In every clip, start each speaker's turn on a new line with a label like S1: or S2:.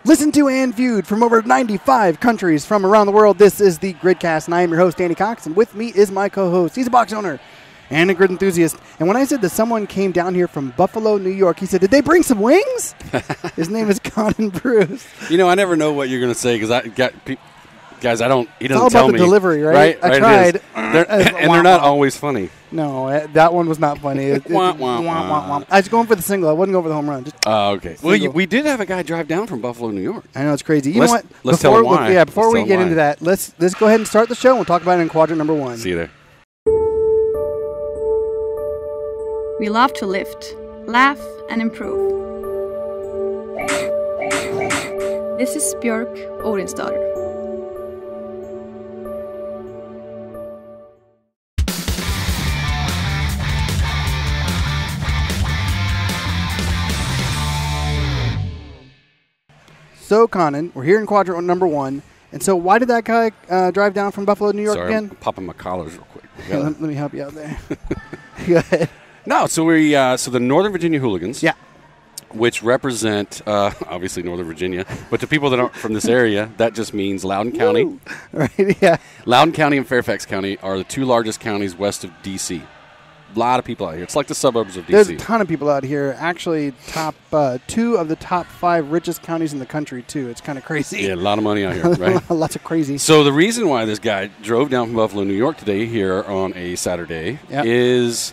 S1: Listened to and viewed from over 95 countries from around the world. This is the Gridcast, and I am your host, Danny Cox, and with me is my co-host. He's a box owner and a grid enthusiast. And when I said that someone came down here from Buffalo, New York, he said, did they bring some wings? His name is Conan Bruce.
S2: You know, I never know what you're going to say because I got guys, I don't. He doesn't
S1: all
S2: tell
S1: about
S2: me.
S1: The delivery, right? I tried.
S2: They're not always funny.
S1: No, that one was not funny. I was going for the single. I wasn't going for the home run.
S2: Okay. Well, we did have a guy drive down from Buffalo, New York.
S1: I know, it's crazy. You know what?
S2: Let's tell him why.
S1: Before we get into that, let's go ahead and start the show. We'll talk about it in quadrant number 1.
S2: See you there.
S3: We love to lift, laugh, and improve. This is Björk Odinsdatter.
S1: So, Conan, we're here in quadrant number 1. And so why did that guy drive down from Buffalo, New York again?
S2: I'm popping my collars real quick.
S1: Let me help you out there. Go ahead.
S2: No, so the Northern Virginia Hooligans, which represent obviously Northern Virginia, but to people that aren't from this area, that just means Loudoun County.
S1: Right? Yeah.
S2: Loudoun County and Fairfax County are the 2 largest counties west of D.C. A lot of people out here. It's like the suburbs of D.C.
S1: There's a ton of people out here. Actually, 2 of the top 5 richest counties in the country, too. It's kind of crazy.
S2: Yeah, a lot of money out here, right?
S1: Lots of crazy.
S2: So the reason why this guy drove down from Buffalo, New York today here on a Saturday is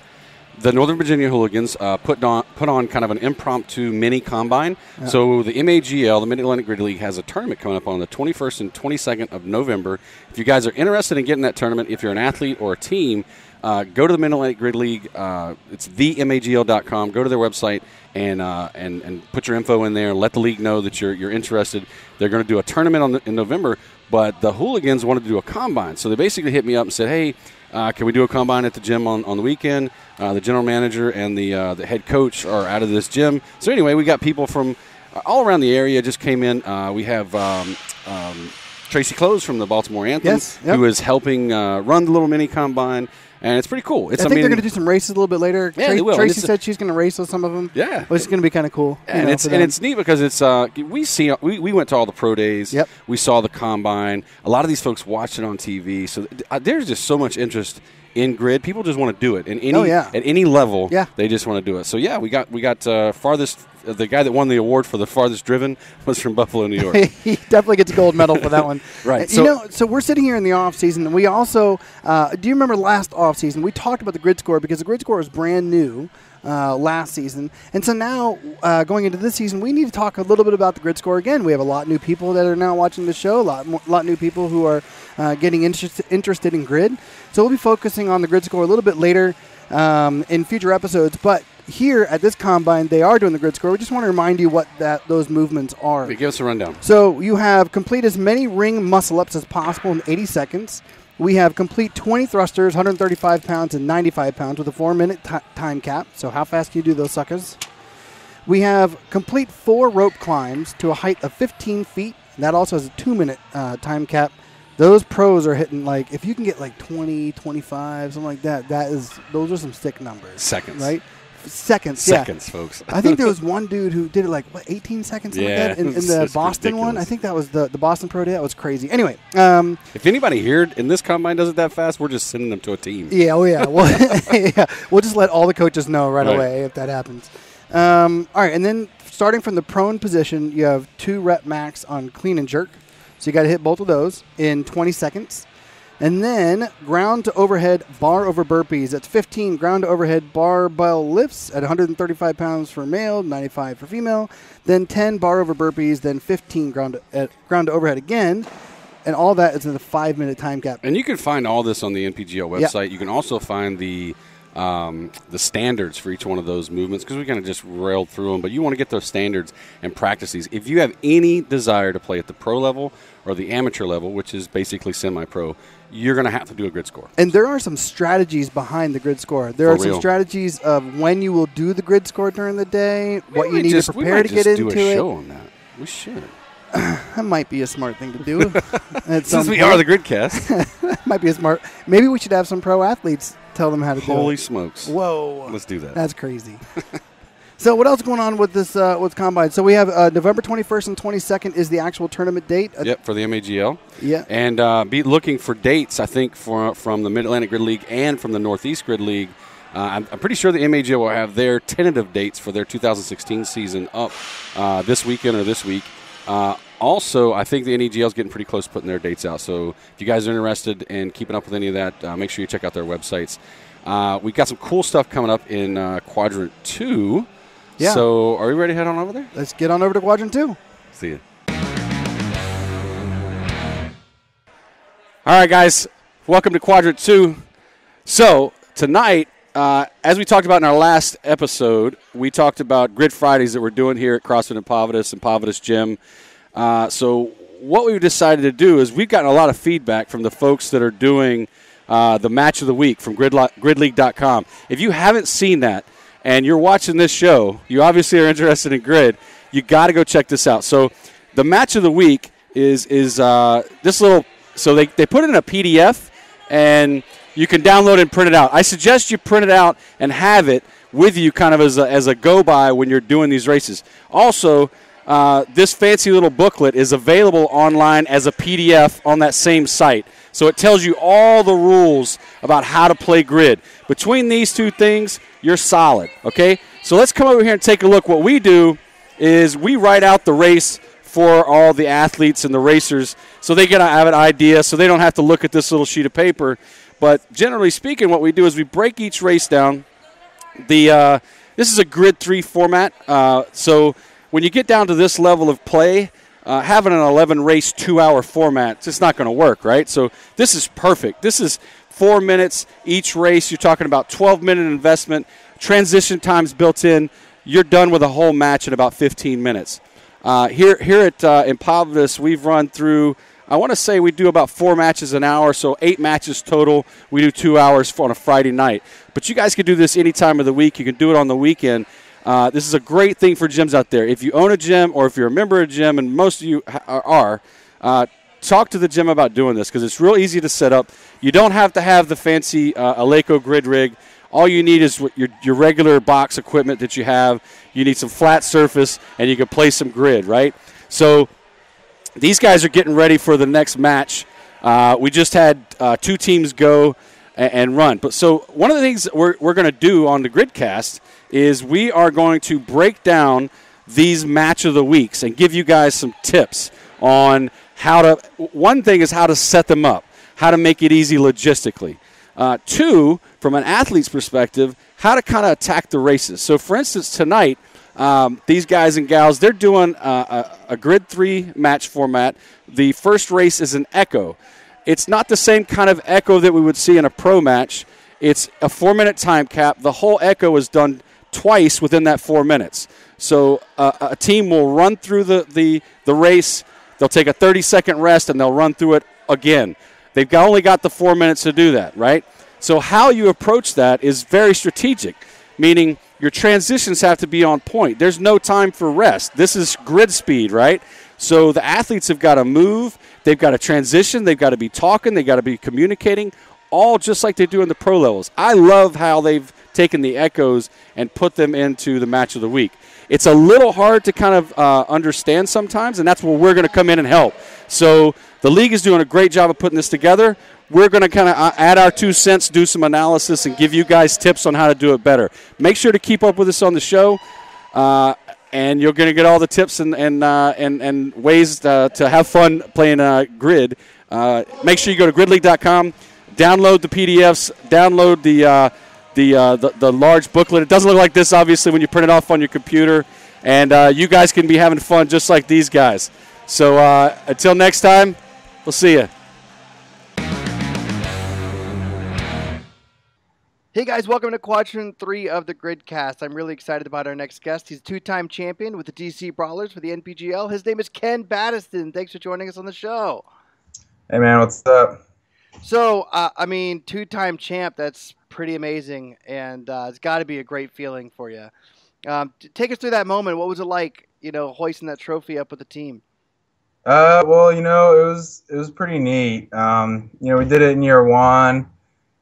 S2: the Northern Virginia Hooligans put on kind of an impromptu mini combine. Yep. So the MAGL, the Mid-Atlantic Grid League, has a tournament coming up on the 21st and 22nd of November. If you guys are interested in getting that tournament, if you're an athlete or a team, go to the Mid-Atlantic Grid League. It's themagl.com. Go to their website and put your info in there. Let the league know that you're interested. They're going to do a tournament in November, but the Hooligans wanted to do a combine. So they basically hit me up and said, hey, can we do a combine at the gym on the weekend? The general manager and the head coach are out of this gym. So anyway, we got people from all around the area just came in. We have Tracy Close from the Baltimore Anthem, who is helping run the little mini combine. And it's pretty cool.
S1: I think they're going to do some races a little bit later.
S2: Yeah, they will.
S1: Tracy said she's going to race with some of them.
S2: Yeah.
S1: Which is going to be kind of cool.
S2: And it's neat because it's we went to all the pro days.
S1: Yep.
S2: We saw the combine. A lot of these folks watched it on TV. So there's just so much interest in grid. People just want to do it. At any level, they just want to do it. So, we got farthest. The guy that won the award for the farthest driven was from Buffalo, New York.
S1: He definitely gets a gold medal for that one.
S2: Right.
S1: So we're sitting here in the off season, and we also do you remember last off season we talked about the grid score because the grid score was brand new last season, and so now going into this season, we need to talk a little bit about the grid score again. We have a lot of new people that are now watching the show, a lot new people who are getting interested in grid. So we'll be focusing on the grid score a little bit later in future episodes, but here at this combine, they are doing the grid score. We just want to remind you what those movements are.
S2: Give us a rundown.
S1: So you have complete as many ring muscle-ups as possible in 80 seconds. We have complete 20 thrusters, 135 pounds and 95 pounds with a 4-minute time cap. So how fast can you do those suckers? We have complete 4 rope climbs to a height of 15 feet. And that also has a 2-minute time cap. Those pros are hitting, if you can get 20, 25, something like that, those are some stick numbers.
S2: Seconds.
S1: Right? Seconds,
S2: folks.
S1: I think there was one dude who did it 18 seconds, something like that, in the Boston one. I think that was the Boston Pro Day. That was crazy. Anyway.
S2: If anybody here in this combine does it that fast, we're just sending them to a team.
S1: Yeah, we'll just let all the coaches know right away if that happens. All right, and then starting from the prone position, you have 2 rep max on clean and jerk. So you got to hit both of those in 20 seconds. And then ground to overhead bar over burpees. That's 15 ground to overhead barbell lifts at 135 pounds for male, 95 for female. Then 10 bar over burpees, then 15 ground to overhead again. And all that is in a 5-minute time cap.
S2: And you can find all this on the NPGL website. You can also find the standards for each one of those movements because we kind of just railed through them. But you want to get those standards and practice these. If you have any desire to play at the pro level or the amateur level, which is basically semi-pro, you're going to have to do a grid score.
S1: And there are some strategies behind the grid score. There are some strategies of when you will do the grid score during the day, what you need to prepare to get into it.
S2: We might just do a show on that. We should.
S1: That might be a smart thing to do.
S2: Since we are the Gridcast.
S1: Might be a smart. Maybe we should have some pro athletes tell them how to do it.
S2: Holy smokes.
S1: Whoa.
S2: Let's do that.
S1: That's crazy. So what else is going on with this with Combine? So we have November 21st and 22nd is the actual tournament date.
S2: Yep, for the MAGL.
S1: Yeah.
S2: And be looking for dates, I think, from the Mid-Atlantic Grid League and from the Northeast Grid League. I'm pretty sure the MAGL will have their tentative dates for their 2016 season up this weekend or this week. Also, I think the NEGL is getting pretty close to putting their dates out. So if you guys are interested in keeping up with any of that, make sure you check out their websites. We've got some cool stuff coming up in Quadrant 2.
S1: Yeah.
S2: So are we ready to head on over there?
S1: Let's get on over to Quadrant 2.
S2: See you. All right, guys. Welcome to Quadrant 2. So tonight, as we talked about in our last episode, we talked about Grid Fridays that we're doing here at CrossFit in Providence and Providence Gym. So what we've decided to do is we've gotten a lot of feedback from the folks that are doing the Match of the Week from gridleague.com. If you haven't seen that and you're watching this show, you obviously are interested in grid, you got to go check this out. So the Match of the Week is this little – so they put it in a PDF, and – you can download and print it out. I suggest you print it out and have it with you kind of as a go-by when you're doing these races. Also, this fancy little booklet is available online as a PDF on that same site. So it tells you all the rules about how to play grid. Between these two things, you're solid, okay? So let's come over here and take a look. What we do is we write out the race for all the athletes and the racers so they get to have an idea so they don't have to look at this little sheet of paper. But generally speaking, what we do is we break each race down. This is a Grid 3 format. So when you get down to this level of play, having an 11-race, 2-hour format, it's just not going to work, right? So this is perfect. This is 4 minutes each race. You're talking about 12-minute investment, transition times built in. You're done with a whole match in about 15 minutes. Here at in Providence, we've run through – I want to say we do about 4 matches an hour, so 8 matches total. We do 2 hours on a Friday night. But you guys can do this any time of the week. You can do it on the weekend. This is a great thing for gyms out there. If you own a gym or if you're a member of a gym, and most of you are, talk to the gym about doing this because it's real easy to set up. You don't have to have the fancy Eleiko grid rig. All you need is your regular box equipment that you have. You need some flat surface, and you can play some grid, right? So these guys are getting ready for the next match. We just had 2 teams go and run. But so one of the things we're going to do on the Gridcast is we are going to break down these Match of the Weeks and give you guys some tips on how to – one thing is how to set them up, how to make it easy logistically. 2, from an athlete's perspective, how to kind of attack the races. So, for instance, tonight – these guys and gals, they're doing a Grid 3 match format. The first race is an echo. It's not the same kind of echo that we would see in a pro match. It's a 4-minute time cap. The whole echo is done twice within that 4 minutes. So a team will run through the race. They'll take a 30-second rest, and they'll run through it again. They've only got the 4 minutes to do that, right? So how you approach that is very strategic, meaning your transitions have to be on point. There's no time for rest. This is grid speed, right? So the athletes have got to move. They've got to transition. They've got to be talking. They've got to be communicating, all just like they do in the pro levels. I love how they've taken the echoes and put them into the Match of the Week. It's a little hard to kind of understand sometimes, and that's where we're going to come in and help. So the league is doing a great job of putting this together. We're going to kind of add our 2 cents, do some analysis, and give you guys tips on how to do it better. Make sure to keep up with us on the show, and you're going to get all the tips and ways to have fun playing grid. Make sure you go to gridleague.com, download the PDFs, download the large booklet. It doesn't look like this, obviously, when you print it off on your computer, and you guys can be having fun just like these guys. So until next time, we'll see you.
S1: Hey guys, welcome to Quadrant 3 of the Gridcast. I'm really excited about our next guest. He's a 2-time champion with the DC Brawlers for the NPGL. His name is Ken Battiston. Thanks for joining us on the show.
S4: Hey man, what's up?
S1: So, 2-time champ, that's pretty amazing, and it's got to be a great feeling for you. Take us through that moment. What was it like, hoisting that trophy up with the team?
S4: Well, it was pretty neat. We did it in year 1.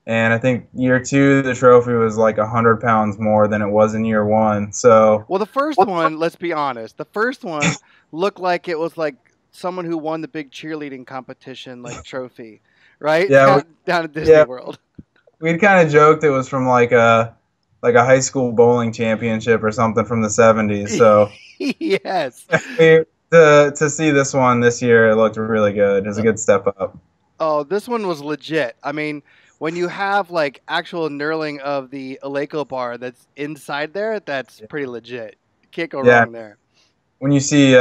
S4: And I think year 2, the trophy was like 100 pounds more than it was in year 1. So,
S1: Well, the first one, let's be honest, the first one looked like it was like someone who won the big cheerleading competition, like trophy, right?
S4: yeah,
S1: Down at Disney
S4: yeah,
S1: World.
S4: we'd kind of joked it was from like a high school bowling championship or something from the 70s. So,
S1: Yes.
S4: we, to see this one this year, it looked really good. It was a good step up.
S1: Oh, this one was legit. I mean, when you have like actual knurling of the Eleiko bar that's inside there, that's pretty legit. Can't go
S4: Yeah,
S1: wrong there.
S4: when you see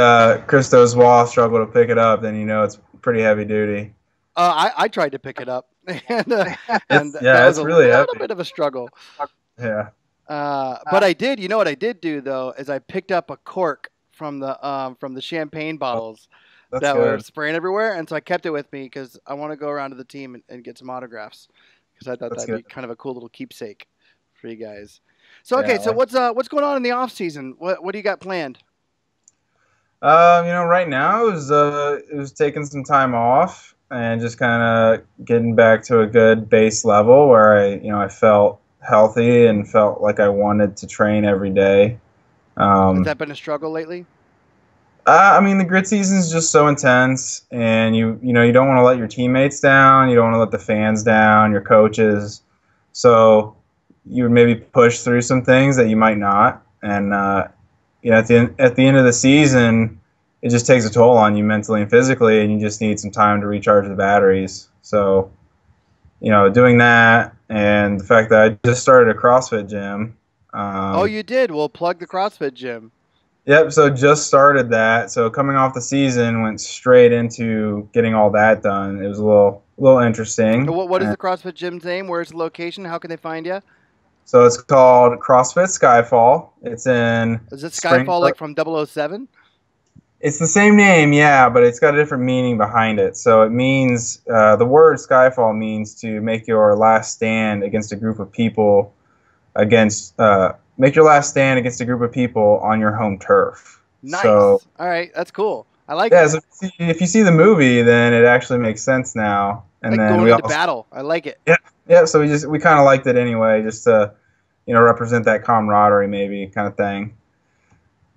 S4: Christos Wall struggle to pick it up, then you know it's pretty heavy duty.
S1: I tried to pick it up, and that was
S4: It's
S1: a
S4: really
S1: little
S4: heavy.
S1: bit of a struggle.
S4: Yeah,
S1: But I did. You know what I did do though is I picked up a cork from the champagne bottles
S4: that's
S1: that were
S4: good.
S1: spraying everywhere, and so I kept it with me because I want to go around to the team and get some autographs because I thought
S4: That's
S1: that'd be
S4: good.
S1: kind of a cool little keepsake for you guys. So
S4: Yeah,
S1: okay, so what's going on in the off season? What do you got planned?
S4: Right now it was taking some time off and just kind of getting back to a good base level where I felt healthy and felt like I wanted to train every day.
S1: Has
S4: Um,
S1: that been a struggle lately?
S4: I mean, the grid season is just so intense, and you don't want to let your teammates down, you don't want to let the fans down, your coaches. So you would maybe push through some things that you might not, and at the end of the season, it just takes a toll on you mentally and physically, and you just need some time to recharge the batteries. So doing that, and the fact that I just started a CrossFit gym.
S1: Oh, you did. Well, plug the CrossFit gym.
S4: Yep, so just started that. So coming off the season, went straight into getting all that done. It was a little interesting.
S1: What is the CrossFit gym's name? Where's the location? How can they find you?
S4: So it's called CrossFit Skyfall. It's in
S1: Is it Skyfall
S4: Springbrook.
S1: like from 007?
S4: It's the same name, yeah, but it's got a different meaning behind it. So it means the word Skyfall means to make your last stand against a group of people make your last stand against a group of people on your home turf. So
S1: Nice. All right, that's cool. I like
S4: yeah,
S1: it.
S4: so if you see the movie, then it actually makes sense now. And
S1: Like
S4: then
S1: going
S4: we
S1: into
S4: also,
S1: battle. I like it.
S4: yeah. So we kind of liked it anyway, just to represent that camaraderie, maybe kind of thing.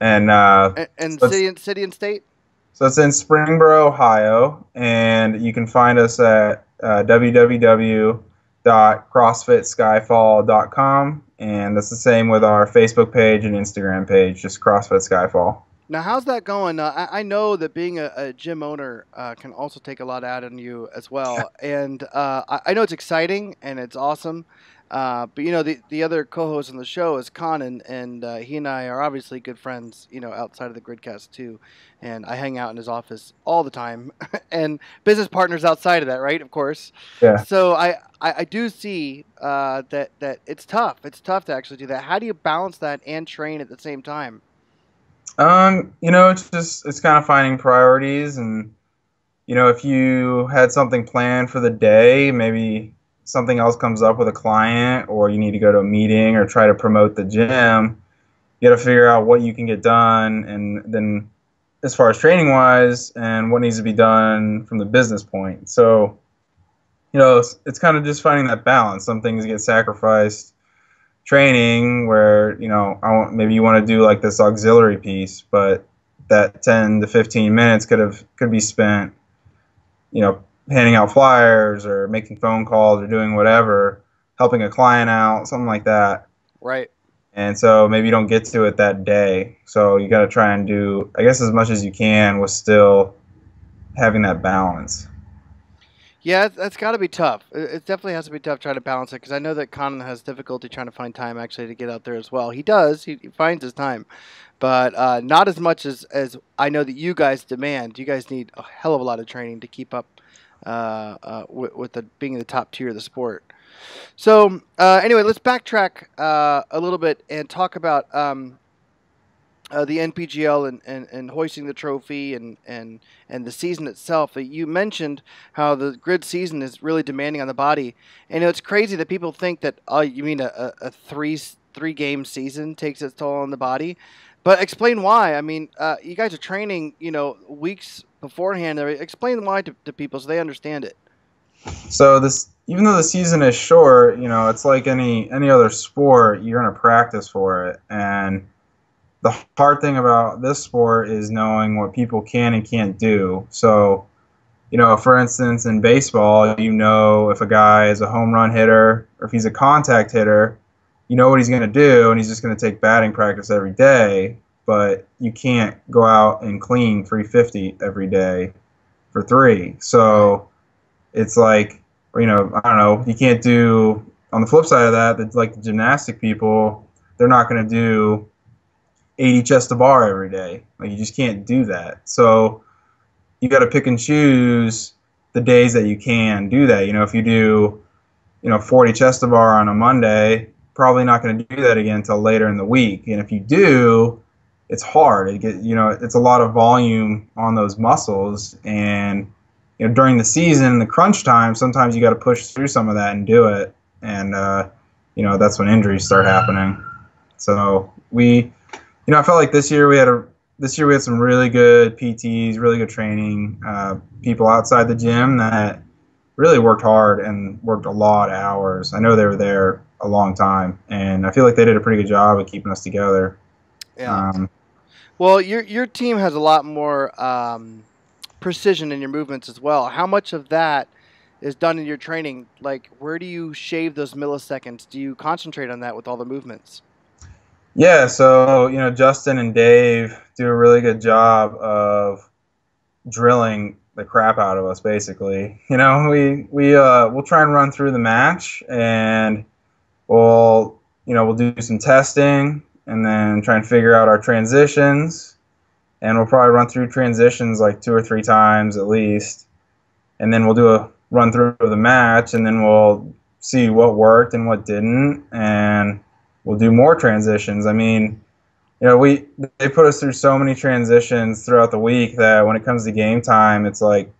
S4: And
S1: And
S4: so it's
S1: city and state.
S4: so it's in Springboro, Ohio, and you can find us at www.crossfitskyfall.com, and that's the same with our Facebook page and Instagram page, just CrossFit Skyfall.
S1: Now, how's that going? I know that being a gym owner can also take a lot out on you as well, and I know it's exciting and it's awesome. But the other co-host on the show is Con, and he and I are obviously good friends. Outside of the Gridcast too, and I hang out in his office all the time, and business partners outside of that, right? Of course.
S4: Yeah.
S1: So I do see that it's tough. It's tough to actually do that. How do you balance that and train at the same time?
S4: It's kind of finding priorities, and if you had something planned for the day, maybe something else comes up with a client, or you need to go to a meeting or try to promote the gym, you got to figure out what you can get done, and then as far as training wise, and what needs to be done from the business point. So, it's kind of just finding that balance. Some things get sacrificed training where maybe you want to do like this auxiliary piece, but that 10 to 15 minutes could be spent handing out flyers or making phone calls or doing whatever, helping a client out, something like that.
S1: Right.
S4: And so maybe you don't get to it that day, so you got to try and do, I guess, as much as you can with still having that balance.
S1: Yeah, that's got to be tough. It definitely has to be tough trying to balance it because I know that Conan has difficulty trying to find time actually to get out there as well. He does. He finds his time, but not as much as I know that you guys demand. You guys need a hell of a lot of training to keep up with being the top tier of the sport. So anyway, let's backtrack a little bit and talk about the NPGL and hoisting the trophy and the season itself. You mentioned how the grid season is really demanding on the body, and it's crazy that people think that you mean a three game season takes its toll on the body, but explain why. I mean, you guys are training weeks beforehand. Explain why to people so they understand it.
S4: So this, even though the season is short, it's like any other sport. You're gonna practice for it, and the hard thing about this sport is knowing what people can and can't do. So, for instance, in baseball, if a guy is a home run hitter or if he's a contact hitter, you know what he's going to do, and he's just going to take batting practice every day. But you can't go out and clean 350 every day for three. So it's like, I don't know, you can't do, on the flip side of that, like the gymnastic people, they're not going to do 80 chest to bar every day. Like, you just can't do that. So you got to pick and choose the days that you can do that. If you do, 40 chest to bar on a Monday, probably not going to do that again until later in the week. And if you do, it's hard. It's a lot of volume on those muscles. And, during the season, the crunch time, sometimes you got to push through some of that and do it. And, that's when injuries start happening. So I felt like this year we had some really good PTs, really good training, people outside the gym that really worked hard and worked a lot of hours. I know they were there a long time, and I feel like they did a pretty good job of keeping us together.
S1: Yeah. Well, your team has a lot more precision in your movements as well. How much of that is done in your training? Like, where do you shave those milliseconds? Do you concentrate on that with all the movements?
S4: Yeah, so Justin and Dave do a really good job of drilling the crap out of us. Basically, we'll try and run through the match, and we'll do some testing, and then try and figure out our transitions, and we'll probably run through transitions like 2 or 3 times at least, and then we'll do a run through of the match, and then we'll see what worked and what didn't, and we'll do more transitions. I mean, they put us through so many transitions throughout the week that when it comes to game time, it's like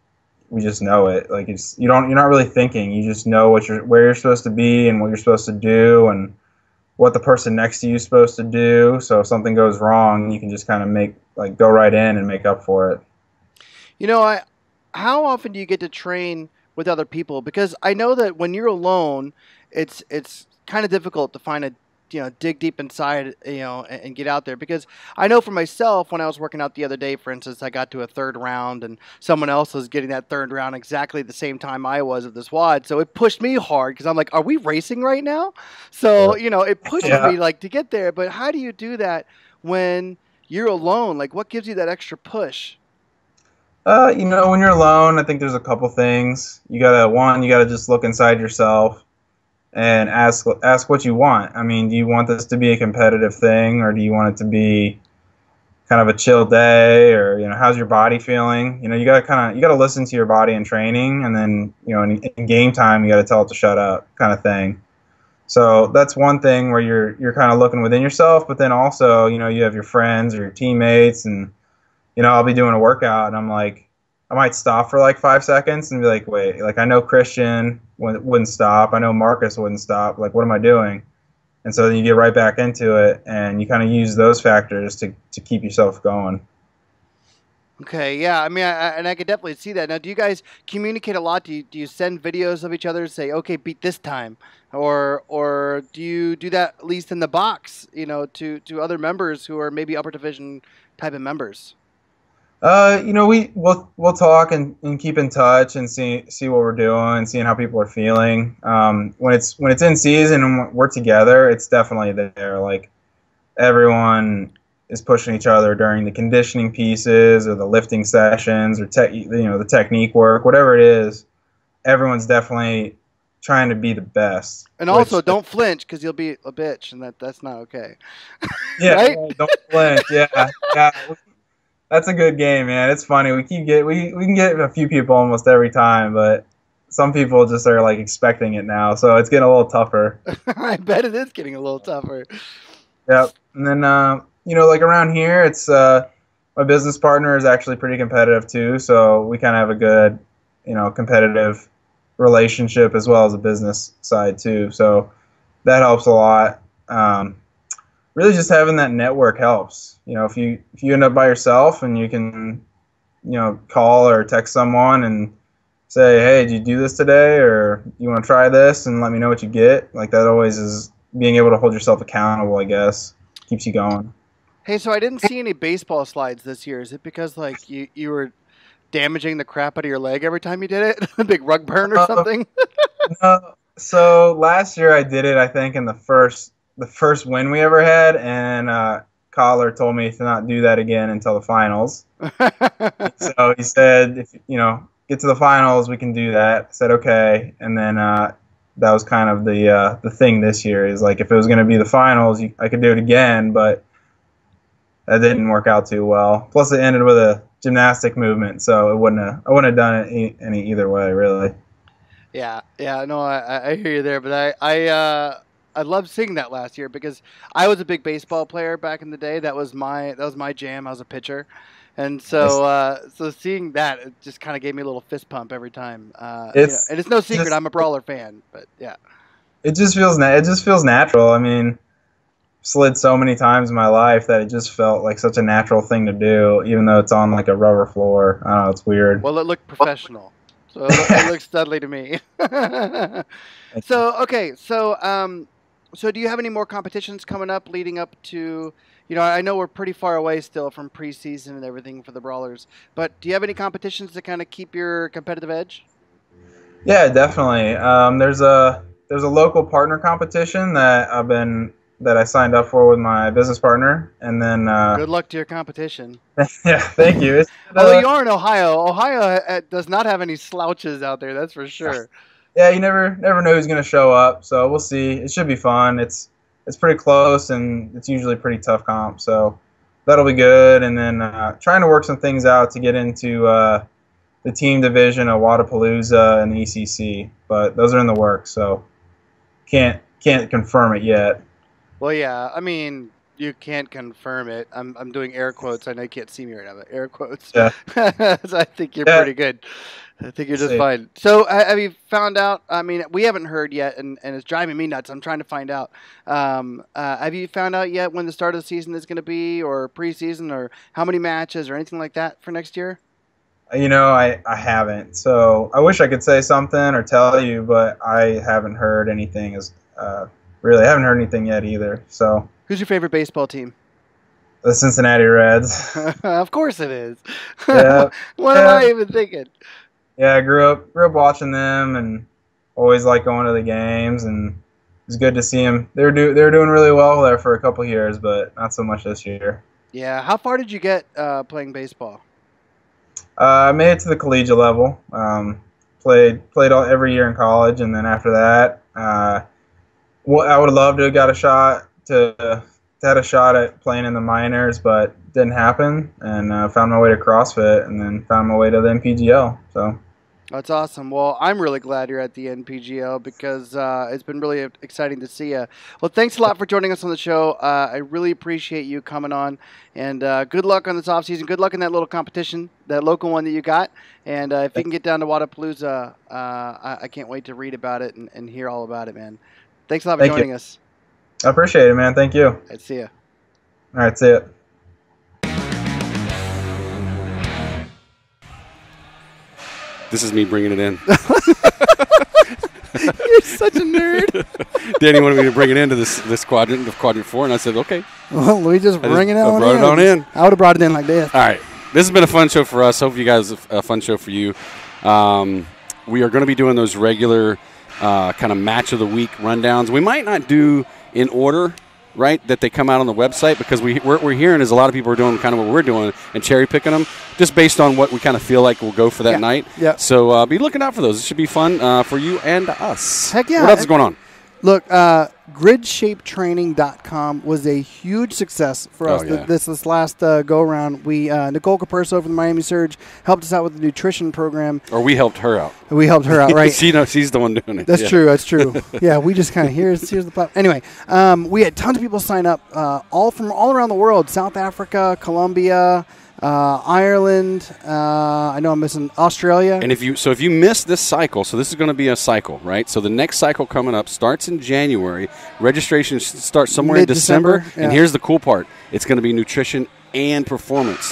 S4: we just know it. Like, you're not really thinking. You just know where you're supposed to be and what you're supposed to do and what the person next to you is supposed to do. So if something goes wrong, you can just kind of go right in and make up for it.
S1: How often do you get to train with other people? Because I know that when you're alone, it's kind of difficult to find dig deep inside, and get out there. Because I know for myself, when I was working out the other day, for instance, I got to a 3rd round and someone else was getting that 3rd round exactly the same time I was at this WOD. So it pushed me hard because I'm like, are we racing right now? So, it pushes me to get there. But how do you do that when you're alone? Like, what gives you that extra push?
S4: When you're alone, I think there's a couple things. You gotta just look inside yourself and ask what you want. I mean, do you want this to be a competitive thing, or do you want it to be kind of a chill day, or how's your body feeling? You gotta listen to your body in training, and then in game time you gotta tell it to shut up, kind of thing. So that's one thing where you're kind of looking within yourself, but then also you have your friends or your teammates, and I'll be doing a workout and I'm like, I might stop for like 5 seconds and be like, wait, like, I know Christian wouldn't stop. I know Marcus wouldn't stop. Like, what am I doing? And so then you get right back into it, and you kind of use those factors to keep yourself going.
S1: Okay, yeah. I mean, I could definitely see that. Now, do you guys communicate a lot? Do you send videos of each other and say, okay, beat this time? Or do you do that at least in the box, to other members who are maybe upper division type of members?
S4: We'll talk and keep in touch and see what we're doing, seeing how people are feeling. When it's in season and we're together, it's definitely there. Like, everyone is pushing each other during the conditioning pieces or the lifting sessions or the technique work, whatever it is. Everyone's definitely trying to be the best.
S1: And also, don't flinch, because you'll be a bitch, and that's not okay.
S4: Yeah,
S1: right?
S4: Don't flinch. Yeah. That's a good game, man. It's funny. We can get a few people almost every time, but some people just are like expecting it now, so it's getting a little tougher.
S1: I bet it is getting a little tougher.
S4: Yep. And then like around here, it's my business partner is actually pretty competitive too, so we kind of have a good competitive relationship as well as a business side too. So that helps a lot. Really, just having that network helps. If you end up by yourself and you can, call or text someone and say, hey, did you do this today, or you want to try this, and let me know what you get. Like that always is being able to hold yourself accountable. I guess keeps you going.
S1: Hey, so I didn't see any baseball slides this year. Is it because like you were damaging the crap out of your leg every time you did it? A big rug burn or something?
S4: No. So last year I did it. I think in the first win we ever had, and Collar told me to not do that again until the finals. So he said, if get to the finals, we can do that. I said okay, and then that was kind of the thing this year is like if it was going to be the finals, I could do it again, but that didn't work out too well. Plus, it ended with a gymnastic movement, so I wouldn't have done it any either way, really.
S1: Yeah, no, I hear you there, but I loved seeing that last year because I was a big baseball player back in the day. That was my jam. I was a pitcher, and so so seeing that, it just kind of gave me a little fist pump every time. And it's no secret I'm a Brawler fan, but yeah,
S4: it just feels natural. I mean, slid so many times in my life that it just felt like such a natural thing to do, even though it's on like a rubber floor. I don't know, it's weird.
S1: Well, it looked professional, so it looks studly to me. So do you have any more competitions coming up leading up to, I know we're pretty far away still from preseason and everything for the Brawlers, but do you have any competitions to kind of keep your competitive edge?
S4: Yeah, definitely. There's a local partner competition that I signed up for with my business partner, and then
S1: good luck to your competition.
S4: Yeah, thank you.
S1: Although you are in Ohio does not have any slouches out there, that's for sure.
S4: Yeah, you never know who's going to show up, so we'll see. It should be fun. It's pretty close, and it's usually pretty tough comp, so that'll be good. And then trying to work some things out to get into the team division of Wadapalooza and the ECC, but those are in the works, so can't confirm it yet.
S1: Well, yeah, I mean, you can't confirm it. I'm doing air quotes. I know you can't see me right now, but air quotes.
S4: Yeah.
S1: So I think you're pretty good. I think you're just fine. So have you found out? I mean, we haven't heard yet, and it's driving me nuts. I'm trying to find out. Have you found out yet when the start of the season is going to be, or preseason, or how many matches, or anything like that for next year?
S4: I haven't. So I wish I could say something or tell you, but I haven't heard anything. Really, I haven't heard anything yet either. So
S1: who's your favorite baseball team?
S4: The Cincinnati Reds.
S1: Of course it is.
S4: Yeah.
S1: What am I even thinking?
S4: Yeah, I grew up watching them and always liked going to the games, and it's good to see them. They're doing really well there for a couple of years, but not so much this year.
S1: Yeah. How far did you get playing baseball?
S4: I made it to the collegiate level. Played every year in college, and then after that, I would have loved to have got a shot at playing in the minors, but didn't happen. And found my way to CrossFit, and then found my way to the NPGL. So
S1: that's awesome. Well, I'm really glad you're at the NPGL because it's been really exciting to see you. Well, thanks a lot for joining us on the show. I really appreciate you coming on, and good luck on this offseason. Good luck in that little competition, that local one that you got. And if you can get down to Wadapalooza, I can't wait to read about it and hear all about it, man. Thanks a lot for joining us.
S4: I appreciate it, man. Thank you.
S1: All right, see ya.
S4: All right, see ya.
S2: This is me bringing it in.
S1: You're such a nerd.
S2: Danny wanted me to bring it into this quadrant of quadrant 4, and I said, okay.
S1: Well, we just bring it on in.
S2: I brought it on in.
S1: I would have brought it in like this.
S2: All right. This has been a fun show for us. Hope you guys a fun show for you. We are going to be doing those regular kind of match of the week rundowns. We might not do in order, right, that they come out on the website, because we're hearing is a lot of people are doing kind of what we're doing and cherry picking them just based on what we kind of feel like will go for that night.
S1: Yeah.
S2: So be looking out for those. It should be fun for you and us.
S1: Heck yeah.
S2: What else is going on?
S1: Look, gridshapetraining.com was a huge success for us this last go-around. Nicole Caperso from the Miami Surge helped us out with the nutrition program.
S2: Or we helped her out.
S1: We helped her out, right.
S2: She's the one doing it.
S1: That's true. Yeah, we just kind of, here's the platform. Anyway, we had tons of people sign up, all from all around the world, South Africa, Colombia, Ireland, I know I'm missing Australia.
S2: And if you miss this cycle, so this is going to be a cycle, right? So the next cycle coming up starts in January. Registration starts somewhere in December.
S1: Yeah.
S2: And here's the cool part. It's going to be nutrition and performance.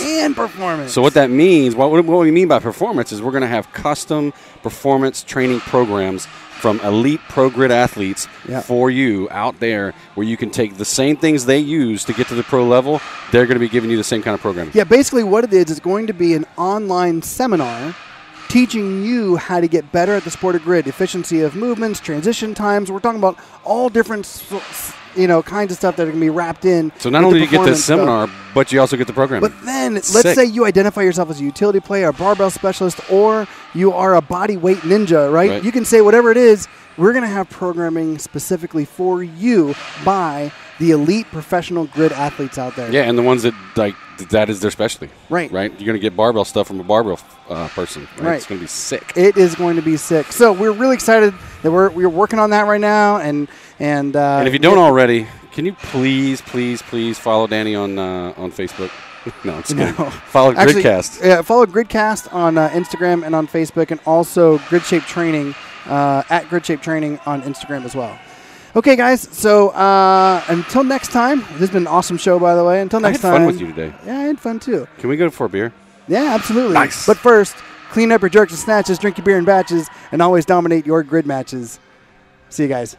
S1: So
S2: what that means, what we mean by performance is we're going to have custom performance training programs from elite pro grid athletes for you out there, where you can take the same things they use to get to the pro level. They're going to be giving you the same kind of programming.
S1: Yeah, basically what it is going to be an online seminar teaching you how to get better at the sport of grid, efficiency of movements, transition times. We're talking about all different kinds of stuff that are going to be wrapped in.
S2: So not only do you get this seminar, but you also get the programming.
S1: But then, let's say you identify yourself as a utility player, a barbell specialist, or you are a body weight ninja, right? You can say whatever it is. We're going to have programming specifically for you by the elite professional grid athletes out there.
S2: Yeah, and the ones that, that is their specialty.
S1: Right.
S2: You're going to get barbell stuff from a barbell person.
S1: Right.
S2: It's going to be sick.
S1: It is going to be sick. So we're really excited that we're working on that right now. And
S2: if you don't already, can you please follow Danny on Facebook? No, it's good. Follow Gridcast.
S1: Yeah, follow Gridcast on Instagram and on Facebook, and also GridShape Training at GridShape Training on Instagram as well. Okay, guys. So until next time, this has been an awesome show, by the way. Until next time.
S2: I had fun with you today.
S1: Yeah, I had fun too.
S2: Can we go for a beer?
S1: Yeah, absolutely.
S2: Nice.
S1: But first, clean up your jerks and snatches, drink your beer in batches, and always dominate your grid matches. See you guys.